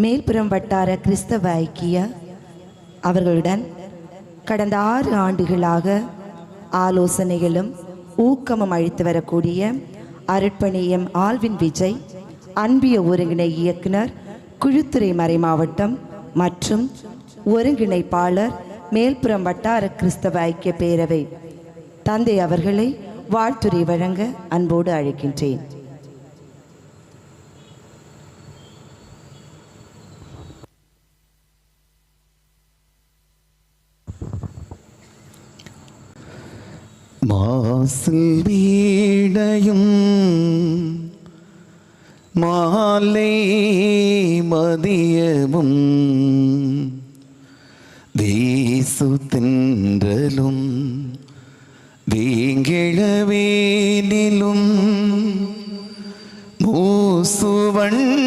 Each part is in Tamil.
மேல்புறம் வட்டார கிறிஸ்தவ ஐக்கிய அவர்களுடன் கடந்த 6 ஆண்டுகளாக ஆலோசனைகளும் ஊக்கமும் அளித்து வரக்கூடிய அருட்பணியம் ஆல்வின் விஜய் அன்பிய ஒருங்கிணை இயக்குனர் குழுத்துறை மறைமாவட்டம் மற்றும் ஒருங்கிணைப்பாளர் மேல்புறம் வட்டார கிறிஸ்தவ ஐக்கிய பேரவை தந்தை அவர்களை வாழ்த்துரை வழங்க அன்போடு அழைக்கின்றேன். மாசில் வீணையும் மாலை மதியமும் வீசு தென்றலும் வீங்கிழவேனிலும் மூசுவண்டரை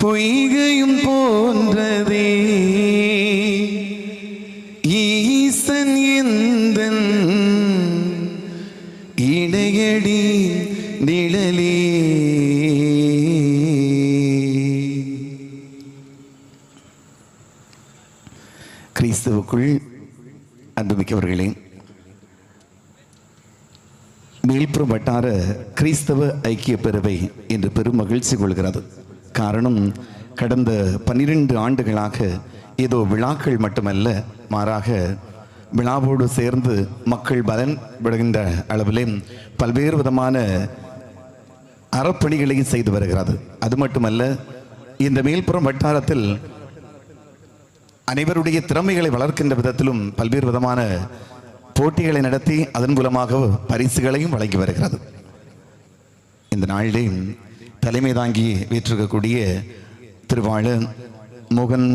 பொய்கையும் போன்றதே ஈசன் எந்தன் இடையடி நிழலே. கிறிஸ்துவுக்குள் அன்புமிக்கவர்களே, மேல்புறம் வட்டார கிறிஸ்தவ ஐக்கிய பேரவை என்று பெரும் மகிழ்ச்சி கொள்கிறது. காரணம், கடந்த 12 ஆண்டுகளாக ஏதோ விழாக்கள் மட்டுமல்ல, மாறாக விழாவோடு சேர்ந்து மக்கள் பலன் விடுகின்ற அளவிலே பல்வேறு விதமான அறப்பணிகளையும் செய்து வருகிறது. அது மட்டுமல்ல, இந்த மேல்புறம் வட்டாரத்தில் அனைவருடைய திறமைகளை வளர்க்கின்ற விதத்திலும் பல்வேறு விதமான போட்டிகளை நடத்தி அதன் மூலமாக பரிசுகளையும் வழங்கி வருகிறது. இந்த நாளிலே தலைமை தாங்கி வீற்றிருக்கக்கூடிய திருவாளர் மோகன்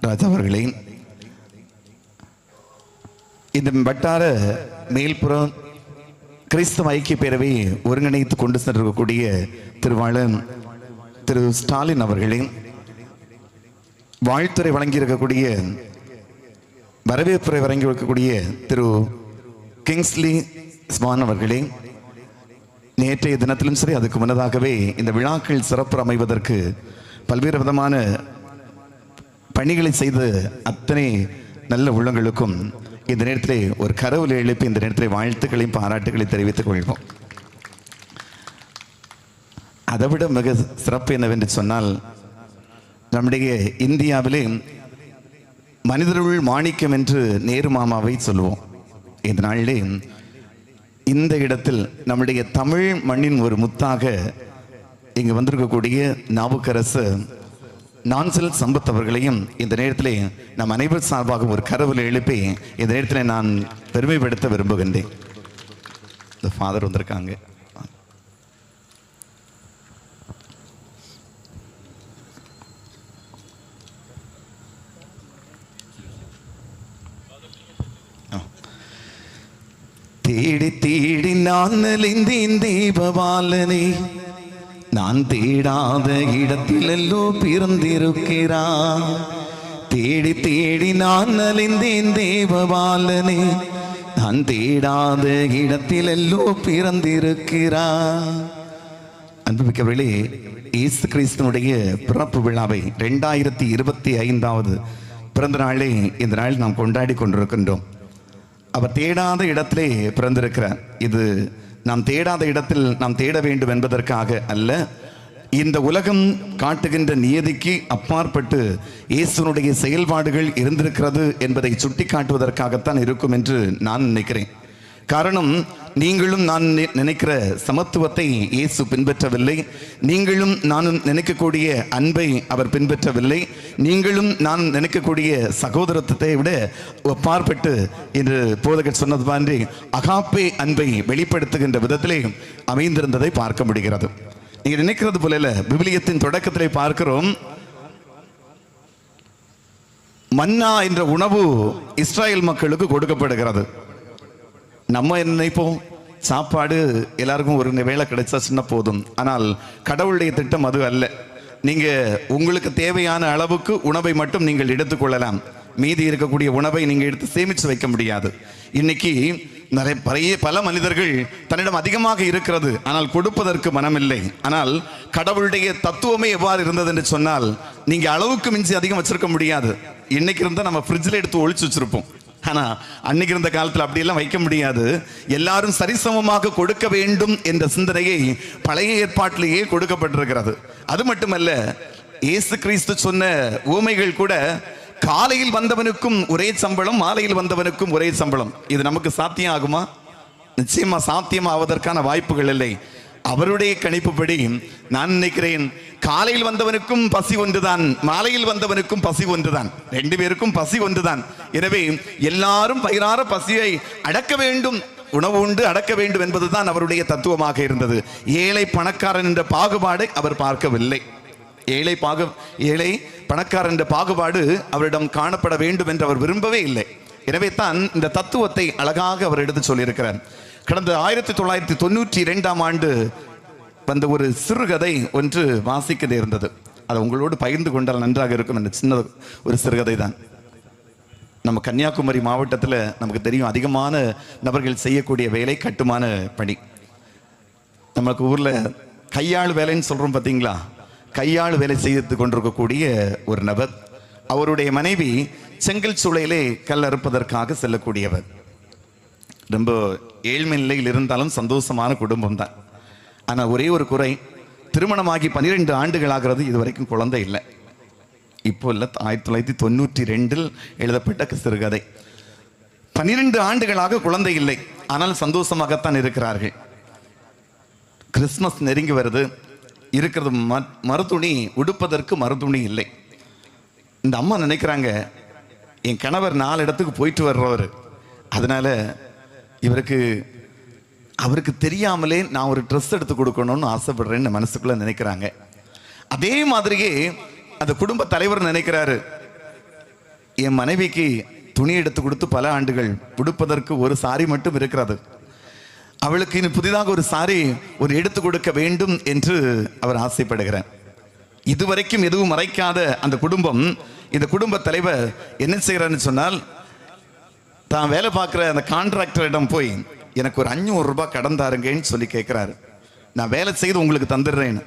ராஜா அவர்களே, இந்த வட்டார மேல்புறம் கிறிஸ்தவ ஐக்கிய பேரவை ஒருங்கிணைத்து கொண்டு சென்றிருக்கக்கூடிய திருவாளர் திரு ஸ்டாலின் அவர்களே, வாழ்த்துறை வழங்கியிருக்கக்கூடிய வரவேற்புரை வழங்கியிருக்கக்கூடிய திரு கிங்ஸ்லி ஸ்வான் அவர்களே, நேற்றைய தினத்திலும் சரி அதுக்கு முன்னதாகவே இந்த விழாக்கள் சிறப்பு அமைவதற்கு பல்வேறு விதமான பணிகளை செய்து அத்தனை நல்ல உள்ளங்களுக்கும் இந்த நேரத்திலே ஒரு கரவுல எழுப்பி இந்த நேரத்திலே வாழ்த்துக்களையும் பாராட்டுகளையும் தெரிவித்துக் கொள்வோம். அதைவிட மிக சிறப்பு என்னவென்று சொன்னால், நம்முடைய இந்தியாவிலே மனிதருள் மாணிக்கம் என்று நேரு மாமாவை சொல்லுவோம். இந்த நாளிலே இந்த இடத்தில் நம்முடைய தமிழ் மண்ணின் ஒரு முத்தாக இங்கு வந்திருக்கக்கூடிய நாவுக்கரசு நான்சல் சம்பத் அவர்களையும் இந்த நேரத்திலே நம் அனைவர் சார்பாக ஒரு கரவுல எழுப்பி இந்த நேரத்தில் நான் பெருமைப்படுத்த விரும்புகின்றேன். இந்த ஃபாதர் வந்திருக்காங்க. தேடி தேடி நான் அலைந்தேன் தீபபாலனே, நான் தேடாத இடத்திலெல்லோ பிறந்திருக்கிறான். தேடி தேடி நான் அலைந்தேன் தேவபாலனே, நான் தேடாத இடத்திலெல்லோ பிறந்திருக்கிறான். அன்புமிக்கவர்களே, இயேசு கிறிஸ்துவனுடைய பிறப்பு விழாவை 2025வது பிறந்த நாளை இந்த நாளில் நாம் கொண்டாடி கொண்டிருக்கின்றோம். அவர் தேடாத இடத்திலே பிறந்திருக்கிறார். இது நாம் தேடாத இடத்தில் நாம் தேட வேண்டும் என்பதற்காக அல்ல, இந்த உலகம் காட்டுகின்ற நியதிக்கு அப்பாற்பட்டு இயேசுனுடைய செயல்பாடுகள் இருந்திருக்கிறது என்பதை சுட்டி காட்டுவதற்காகத்தான் இருக்கும் என்று நான் நினைக்கிறேன். காரணம், நீங்களும் நான் நினைக்கிற சமத்துவத்தை இயேசு பின்பற்றவில்லை. நீங்களும் நானும் நினைக்கக்கூடிய அன்பை அவர் பின்பற்றவில்லை. நீங்களும் நான் நினைக்கக்கூடிய சகோதரத்தை விட அப்பாற்பட்டு என்று போதகர் சொன்னது மாதிரி அகாப்பே அன்பை வெளிப்படுத்துகின்ற விதத்திலே அமைந்திருந்ததை பார்க்க முடிகிறது. நீங்க நினைக்கிறது போல விவிலியத்தின் தொடக்கத்திலே பார்க்கிறோம், மன்னா என்ற உணவு இஸ்ராயல் மக்களுக்கு கொடுக்கப்படுகிறது. நம்ம என்ன நினைப்போம், சாப்பாடு எல்லாருக்கும் ஒரு வேளை கிடைச்சாச்சுன்னா போதும். ஆனால் கடவுளுடைய திட்டம் அது அல்ல. நீங்க உங்களுக்கு தேவையான அளவுக்கு உணவை மட்டும் நீங்கள் எடுத்துக்கொள்ளலாம். மீதி இருக்கக்கூடிய உணவை நீங்க எடுத்து சேமிச்சு வைக்க முடியாது. இன்னைக்கு பல மனிதர்கள் தன்னிடம் அதிகமாக இருக்கிறது, ஆனால் கொடுப்பதற்கு மனமில்லை. ஆனால் கடவுளுடைய தத்துவமே எவ்வாறு இருந்தது என்று சொன்னால், நீங்க அளவுக்கு மிஞ்சி அதிகம் வச்சிருக்க முடியாது. இன்னைக்கு இருந்தா நம்ம ஃப்ரிட்ஜில் எடுத்து ஒழிச்சு வச்சிருப்போம். ஆனா அன்னைக்கு இருந்த காலத்தில் அப்படியெல்லாம் வைக்க முடியாது. எல்லாரும் சரிசமமாக கொடுக்க வேண்டும் என்ற சிந்தனையை பழைய ஏற்பாட்டிலேயே கொடுக்கப்பட்டிருக்கிறது. அது மட்டுமல்ல, இயேசு கிறிஸ்து சொன்ன உவமைகள் கூட காலையில் வந்தவனுக்கும் ஒரே சம்பளம், மாலையில் வந்தவனுக்கும் ஒரே சம்பளம். இது நமக்கு சாத்தியம் ஆகுமா? நிச்சயமா சாத்தியம் ஆவதற்கான வாய்ப்புகள் இல்லை. அவருடைய கணிப்புப்படி நான் நினைக்கிறேன், காலையில் வந்தவனுக்கும் பசி ஒன்றுதான், மாலையில் வந்தவனுக்கும் பசி ஒன்றுதான், ரெண்டு பேருக்கும் பசி ஒன்றுதான். எனவே எல்லாரும் வயிறார பசியை அடக்க வேண்டும், உணவு உண்டு அடக்க வேண்டும் என்பதுதான் அவருடைய தத்துவமாக இருந்தது. ஏழை பணக்காரன் என்ற பாகுபாடை அவர் பார்க்கவில்லை. ஏழை பணக்காரன் என்ற பாகுபாடு அவரிடம் காணப்பட வேண்டும் என்று அவர் விரும்பவே இல்லை. எனவே தான் இந்த தத்துவத்தை அழகாக அவர் எடுத்து சொல்லியிருக்கிறார். கடந்த 1992ஆம் ஆண்டு வந்த ஒரு சிறுகதை ஒன்று வாசிக்க நேர்ந்தது. அதை உங்களோடு பகிர்ந்து கொண்டால் நன்றாக இருக்கும். என்ற சின்ன ஒரு சிறுகதை தான். நம்ம கன்னியாகுமரி மாவட்டத்தில் நமக்கு தெரியும், அதிகமான நபர்கள் செய்யக்கூடிய வேலை கட்டுமான பணி. நமக்கு ஊரில் கையாள் வேலைன்னு சொல்கிறோம் பார்த்தீங்களா? கையாள் வேலை செய்து கொண்டிருக்கக்கூடிய ஒரு நபர், அவருடைய மனைவி செங்கல் சூளையிலே கல் அறுப்பதற்காக செல்லக்கூடியவர். ரொம்ப ஏழ்மை நிலையில் இருந்தாலும் சந்தோஷமான குடும்பம் தான். ஆனால் ஒரே ஒரு குறை, திருமணமாகி 12 ஆண்டுகள் ஆகிறது, இதுவரைக்கும் குழந்தை இல்லை. இப்போ இல்லை, 1992 எழுதப்பட்ட சிறுகதை. 12 ஆண்டுகளாக குழந்தை இல்லை, ஆனால் சந்தோஷமாகத்தான் இருக்கிறார்கள். கிறிஸ்துமஸ் நெருங்கி வருது, இருக்கிறது மறுதுணி, உடுப்பதற்கு மறுதுணி இல்லை. இந்த அம்மா நினைக்கிறாங்க, என் கணவர் 4 இடத்துக்கு போயிட்டு வர்றவர், அதனால அவருக்கு தெரியாமலே நான் ஒரு ட்ரெஸ் எடுத்து கொடுக்கணும்னு ஆசைப்படுறேன்னு மனசுக்குள்ள நினைக்கிறாங்க. அதே மாதிரியே அந்த குடும்ப தலைவர் நினைக்கிறாரு, என் மனைவிக்கு துணி எடுத்து கொடுத்து பல ஆண்டுகள், உடுப்பதற்கு ஒரு சாரி மட்டும் இருக்கிறது, அவளுக்கு இனி புதிதாக ஒரு சாரி ஒரு எடுத்து கொடுக்க வேண்டும் என்று அவர் ஆசைப்படுகிறார். இதுவரைக்கும் எதுவும் மறைக்காத அந்த குடும்பம், இந்த குடும்ப தலைவர் என்ன செய்கிறான்னு சொன்னால், தான் வேலை பார்க்குற அந்த கான்ட்ராக்டரிடம் போய் எனக்கு ஒரு 500 ரூபாய் கடன் தாருங்கன்னு சொல்லி கேட்குறாரு. நான் வேலை செய்து உங்களுக்கு தந்துடுறேன்னு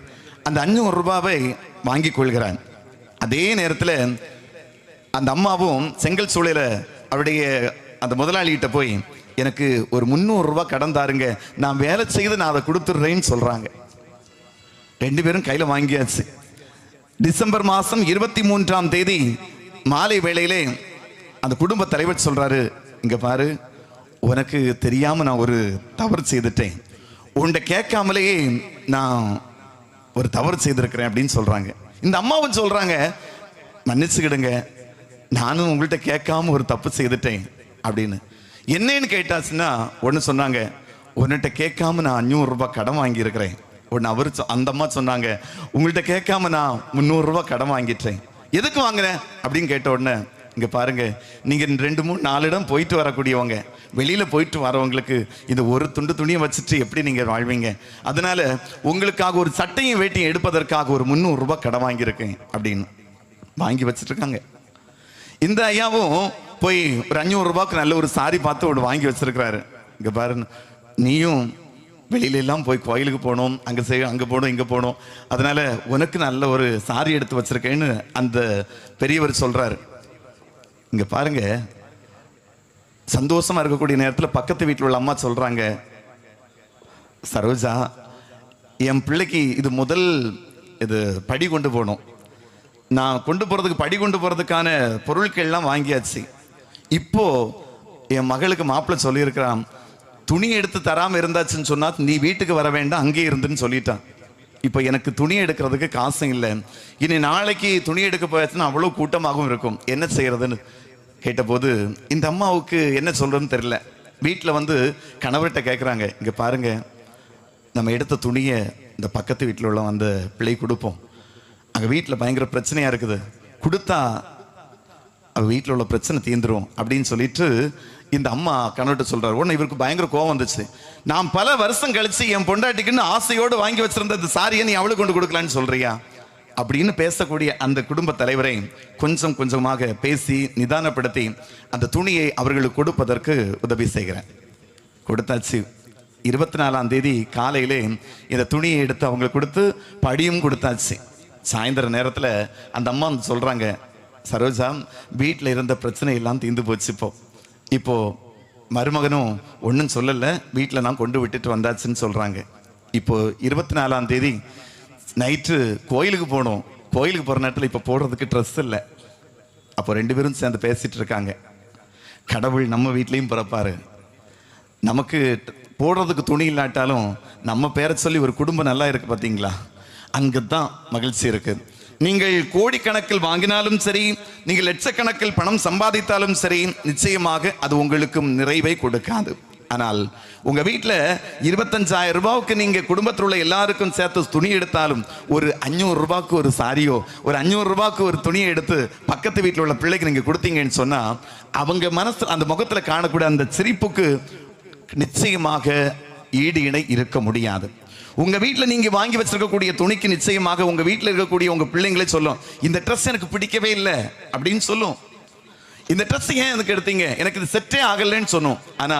அந்த 500 ரூபாவை வாங்கி கொள்கிறான். அதே நேரத்தில் அந்த அம்மாவும் செங்கல் சூளையில் அவருடைய அந்த முதலாளிகிட்ட போய் எனக்கு ஒரு 300 ரூபாய் கடன் தாருங்க, நான் வேலை செய்து நான் அதை கொடுத்துட்றேன்னு சொல்கிறாங்க. 2 பேரும் கையில் வாங்கியாச்சு. டிசம்பர் மாதம் 23ஆம் தேதி மாலை வேளையிலே அந்த குடும்ப தலைவர் சொல்கிறாரு, இங்கே பாரு, உனக்கு தெரியாமல் நான் ஒரு தவறு செய்துட்டேன், உன்கிட்ட கேட்காமலேயே நான் ஒரு தவறு செய்திருக்கிறேன் அப்படின்னு சொல்கிறாங்க. இந்த அம்மாவும் சொல்கிறாங்க, மன்னிச்சுக்கிடுங்க, நானும் உங்கள்கிட்ட கேட்காம ஒரு தப்பு செய்துட்டேன் அப்படின்னு. என்னன்னு கேட்டாச்சுன்னா ஒன்று சொன்னாங்க, உன்னிட்ட கேட்காம நான் 500 ரூபாய் கடன் வாங்கியிருக்கிறேன். ஒன்று அந்த அம்மா சொன்னாங்க, உங்கள்கிட்ட கேட்காம நான் 300 ரூபாய் கடன் வாங்கிட்டேன். எதுக்கு வாங்கினேன் அப்படின்னு கேட்ட உடனே, இங்கே பாருங்க, நீங்கள் 2, 3, 4 இடம் போயிட்டு வரக்கூடியவங்க, வெளியில் போயிட்டு வரவங்களுக்கு இந்த ஒரு துண்டு துணியை வச்சுட்டு எப்படி நீங்கள் வாழ்வீங்க? அதனால உங்களுக்காக ஒரு சட்டையும் வேட்டியும் எடுப்பதற்காக ஒரு 300 ரூபாய் கடன் வாங்கியிருக்கேன் அப்படின்னு வாங்கி வச்சுட்டு இருக்காங்க. இந்த ஐயாவும் போய் ஒரு 500 ரூபாய்க்கு நல்ல ஒரு சாரி பார்த்து ஒன்று வாங்கி வச்சிருக்கிறாரு. இங்கே பாரு, நீயும் வெளியிலெல்லாம் போய் கோயிலுக்கு போகணும், அங்கே போகணும், இங்கே போகணும், அதனால உனக்கு நல்ல ஒரு சாரி எடுத்து வச்சிருக்கேன்னு அந்த பெரியவர் சொல்றாரு. இங்கே பாருங்க, சந்தோஷமா இருக்கக்கூடிய நேரத்தில் பக்கத்து வீட்டில் உள்ள அம்மா சொல்றாங்க, சரோஜா, என் பிள்ளைக்கு இது முதல் படி கொண்டு போகணும், நான் கொண்டு போகிறதுக்கு படி கொண்டு போகிறதுக்கான பொருட்கள்லாம் வாங்கியாச்சு. இப்போ என் மகளுக்கு மாப்பிள்ளை சொல்லியிருக்கிறான், துணி எடுத்து தராமல் இருந்தாச்சுன்னு சொன்னால் நீ வீட்டுக்கு வர வேண்டாம், அங்கே இருந்துன்னு சொல்லிட்டான். இப்போ எனக்கு துணி எடுக்கிறதுக்கு காசும் இல்லை, இனி நாளைக்கு துணி எடுக்க போயாச்சுன்னா அவ்வளோ கூட்டமாகவும் இருக்கும், என்ன செய்யறதுன்னு கேட்டபோது இந்த அம்மாவுக்கு என்ன சொல்றதுன்னு தெரியல. வீட்டில் வந்து கணவர்கிட்ட கேட்குறாங்க, இங்கே பாருங்க, நம்ம எடுத்த துணியை இந்த பக்கத்து வீட்டில் உள்ள அந்த பிள்ளை கொடுப்போம், அங்கே வீட்டில் பயங்கர பிரச்சனையாக இருக்குது, கொடுத்தா வீட்டில் உள்ள பிரச்சனை தீந்துரும் அப்படின்னு சொல்லிட்டு இந்த அம்மா கணவர்கிட்ட சொல்றாரு. உடனே இவருக்கு பயங்கர கோவம் வந்துச்சு. நான் பல வருஷம் கழிச்சு என் பொண்டாட்டிக்குன்னு ஆசையோடு வாங்கி வச்சிருந்த இந்த சாரியை நீ அவளுக்கு கொண்டு கொடுக்கலான்னு சொல்றியா அப்படின்னு பேசக்கூடிய அந்த குடும்ப தலைவரை கொஞ்சம் கொஞ்சமாக பேசி நிதானப்படுத்தி அந்த துணியை அவர்களுக்கு கொடுப்பதற்கு உதவி செய்கிறேன். கொடுத்தாச்சு. 24ஆம் தேதி காலையிலே இந்த துணியை எடுத்து அவங்களுக்கு கொடுத்து படியும் கொடுத்தாச்சு. சாயந்தர நேரத்தில் அந்த அம்மா சொல்கிறாங்க, சரோஜா, வீட்டில் இருந்த பிரச்சனை எல்லாம் தீர்ந்து போச்சு. இப்போ மருமகனும் ஒன்றும் சொல்லலை, வீட்டில் நான் கொண்டு விட்டுட்டு வந்தாச்சுன்னு சொல்கிறாங்க. இப்போ 24ஆம் தேதி நைட்டு கோயிலுக்கு போகணும். கோயிலுக்கு போகிற நேரத்தில் இப்போ போடுறதுக்கு ட்ரெஸ் இல்லை. அப்போ 2 பேரும் சேர்ந்து பேசிகிட்டு இருக்காங்க. கடவுள் நம்ம வீட்லேயும் பிறப்பார். நமக்கு போடுறதுக்கு துணி இல்லாட்டாலும் நம்ம பேரை சொல்லி ஒரு குடும்பம் நல்லா இருக்குது பார்த்தீங்களா, அங்கே தான் மகிழ்ச்சி இருக்குது. நீங்கள் கோடிக்கணக்கில் வாங்கினாலும் சரி, நீங்கள் லட்சக்கணக்கில் பணம் சம்பாதித்தாலும் சரி, நிச்சயமாக அது உங்களுக்கு நிறைவை கொடுக்காது. ஆனால் உங்கள் வீட்டில் 25,000 ரூபாய்க்கு நீங்கள் குடும்பத்தில் உள்ள எல்லாருக்கும் சேர்த்து துணி எடுத்தாலும், ஒரு 500 ரூபாய்க்கு ஒரு சாரியோ, ஒரு 500 ரூபாய்க்கு ஒரு துணியை எடுத்து பக்கத்து வீட்டில் உள்ள பிள்ளைக்கு நீங்கள் கொடுத்தீங்கன்னு சொன்னால், அவங்க மனசு அந்த முகத்தில் காணக்கூடிய அந்த சிரிப்புக்கு நிச்சயமாக ஈடு இணை இருக்க முடியாது. உங்க வீட்டில் நீங்க வாங்கி வச்சிருக்கக்கூடிய துணிக்கு நிச்சயமாக உங்க வீட்டில் இருக்கக்கூடிய உங்க பிள்ளைங்களே சொல்லும், இந்த ட்ரெஸ் எனக்கு பிடிக்கவே இல்லை அப்படின்னு சொல்லும். இந்த ட்ரெஸ் ஏன் எனக்கு எடுத்தீங்க, எனக்கு இது செட்டே ஆகலைன்னு சொன்னோம். ஆனா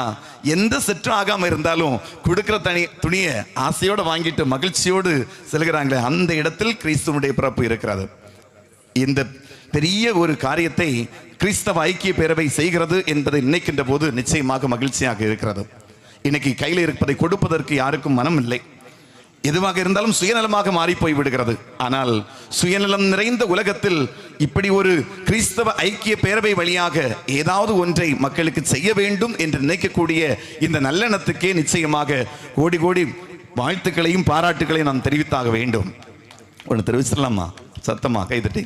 எந்த செட்டும் ஆகாம இருந்தாலும் கொடுக்கிற துணியை ஆசையோடு வாங்கிட்டு மகிழ்ச்சியோடு செல்கிறாங்களே, அந்த இடத்தில் கிறிஸ்துவனுடைய பிறப்பு இருக்கிறது. இந்த பெரிய ஒரு காரியத்தை கிறிஸ்தவ ஐக்கிய பேரவை செய்கிறது என்பதை நினைக்கின்ற போது நிச்சயமாக மகிழ்ச்சியாக இருக்கிறது. இன்னைக்கு கையில் இருப்பதை கொடுப்பதற்கு யாருக்கும் மனம் இல்லை. எதுவாக இருந்தாலும் சுயநலமாக மாறி போய் விடுகிறது. ஆனால் சுயநலம் நிறைந்த உலகத்தில் இப்படி ஒரு கிறிஸ்தவ ஐக்கிய பேரவை வழியாக ஏதாவது ஒன்றை மக்களுக்கு செய்ய வேண்டும் என்று நினைக்கக்கூடிய இந்த நல்லெண்ணத்துக்கே நிச்சயமாக கோடி கோடி வாழ்த்துக்களையும் பாராட்டுகளையும் நாம் தெரிவித்தாக வேண்டும். ஒன்று தெரிவிச்சிடலாமா? சத்தமா கைதட்டி.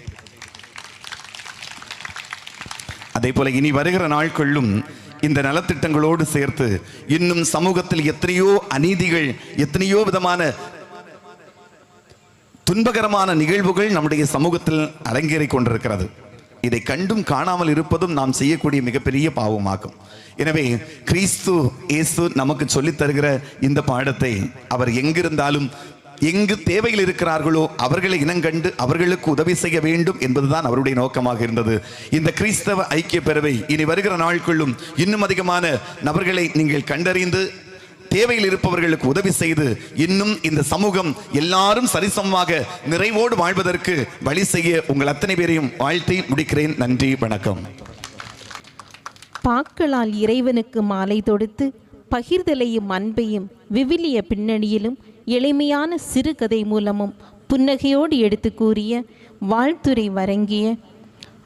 அதே போல இனி வருகிற நாட்களும் இந்த நலத்திட்டங்களோடு சேர்த்து இன்னும் சமூகத்தில் எத்தனையோ அநீதிகள், எத்தனையோ விதமான துன்பகரமான நிகழ்வுகள் நம்முடைய சமூகத்தில் அரங்கேறிக் கொண்டிருக்கிறது. இதை கண்டும் காணாமல் இருப்பதும் நாம் செய்யக்கூடிய மிகப்பெரிய பாவமாகும். எனவே கிறிஸ்து இயேசு நமக்கு சொல்லித் தருகிற இந்த பாடத்தை அவர் எங்கிருந்தாலும் எங்கு தேவையில் இருக்கிறார்களோ அவர்களை இனங்கண்டு அவர்களுக்கு உதவி செய்ய வேண்டும் என்பதுதான் அவருடைய நோக்கமாக இருந்தது. இந்த கிறிஸ்தவ ஐக்கிய பேரவை இனி வருகிற நாட்களும் இன்னும் அதிகமான நபர்களை நீங்கள் கண்டறிந்து தேவையில் இருப்பவர்களுக்கு உதவி செய்து இன்னும் இந்த சமூகம் எல்லாரும் சரிசமமாக நிறைவோடு வாழ்வதற்கு வழி செய்ய உங்கள் அத்தனை பேரையும் வாழ்த்தி முடிக்கிறேன். நன்றி, வணக்கம். பாக்களால் இறைவனுக்கு மாலை தொடுத்து பகிர்தலையும் அன்பையும் விவிலிய பின்னணியிலும் எளிமையான சிறுகதை மூலமும் புன்னகையோடு எடுத்து கூறிய வாழ்த்துரை வழங்கிய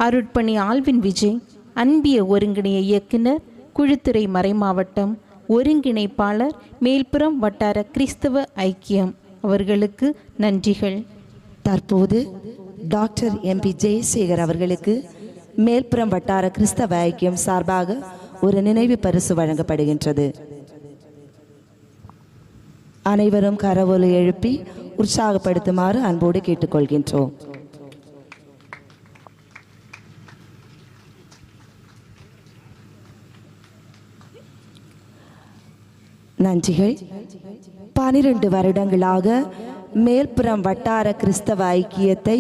அருட்பணி ஆல்வின் விஜய், அன்பிய ஒருங்கிணைய இயக்குனர், குழுத்துறை மறைமாவட்டம் ஒருங்கிணைப்பாளர், மேல்புறம் வட்டார கிறிஸ்தவ ஐக்கியம் அவர்களுக்கு நன்றிகள். தற்போது டாக்டர் MP ஜெயசேகர் அவர்களுக்கு மேல்புறம் வட்டார கிறிஸ்தவ ஐக்கியம் சார்பாக ஒரு நினைவு பரிசு வழங்கப்படுகின்றது. அனைவரும் கரவொலி எழுப்பி உற்சாகப்படுத்துமாறு அன்போடு கேட்டுக்கொள்கின்றோம். நன்றிகள். 12 வருடங்களாக மேல்புறம் வட்டார கிறிஸ்தவ ஐக்கியத்தை